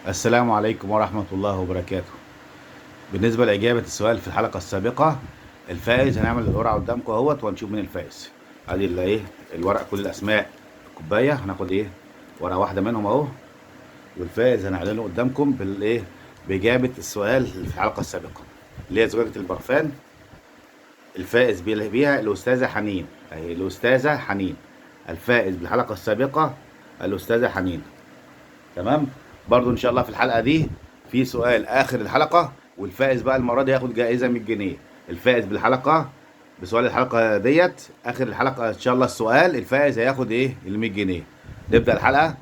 السلام عليكم ورحمة الله وبركاته. بالنسبة لإجابة السؤال في الحلقة السابقة، الفائز هنعمل القرعة قدامكم اهوت وهنشوف مين الفائز. ادي اللي الورق، كل الاسماء الكوباية، هناخد ورقة واحدة منهم اهو، والفائز هنعلنه قدامكم بإجابة السؤال اللي في الحلقة السابقة اللي هي زجاجة البرفان. الفائز بيها الأستاذة حنين، اهي الأستاذة حنين. الفائز بالحلقة السابقة الأستاذة حنين. تمام. برضو ان شاء الله في الحلقه دي في سؤال اخر الحلقه، والفائز بقى المره دي هياخد جائزه 100 جنيه. الفائز بالحلقه بسؤال الحلقه ديت اخر الحلقه ان شاء الله، السؤال الفائز هياخد ال 100 جنيه. نبدا الحلقه.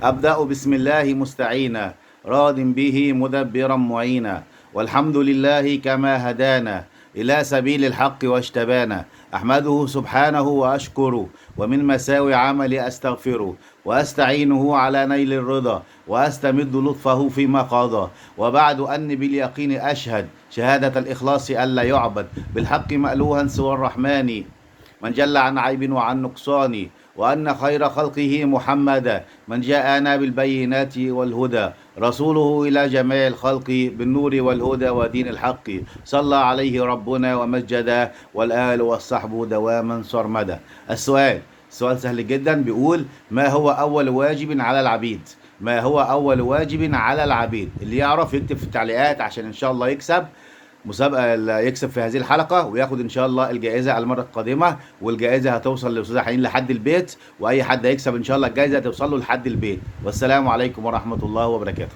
ابدا بسم الله مستعينا، راض به مدبرا معينا، والحمد لله كما هدانا إلى سبيل الحق واجتبانا. أحمده سبحانه وأشكره، ومن مساوي عملي أستغفره، وأستعينه على نيل الرضا، وأستمد لطفه فيما قضى. وبعد أني باليقين أشهد شهادة الإخلاص ألا يعبد بالحق مألوها سوى الرحمن من جل عن عيب وعن نقصان، وأن خير خلقه محمدا من جاءنا بالبينات والهدى، رسوله إلى جميع الخلق بالنور والهدى ودين الحق. صلى عليه ربنا ومجدا، والآل والصحب دواما سرمدا. السؤال سهل جدا، بيقول: ما هو أول واجب على العبيد؟ ما هو أول واجب على العبيد؟ اللي يعرف يكتب في التعليقات عشان إن شاء الله يكسب مسابقة، اللي يكسب في هذه الحلقة وياخد إن شاء الله الجائزة المرة القادمة. والجائزة هتوصل للأستاذة حنين لحد البيت، وأي حد هيكسب إن شاء الله الجائزة هتوصل له لحد البيت. والسلام عليكم ورحمة الله وبركاته.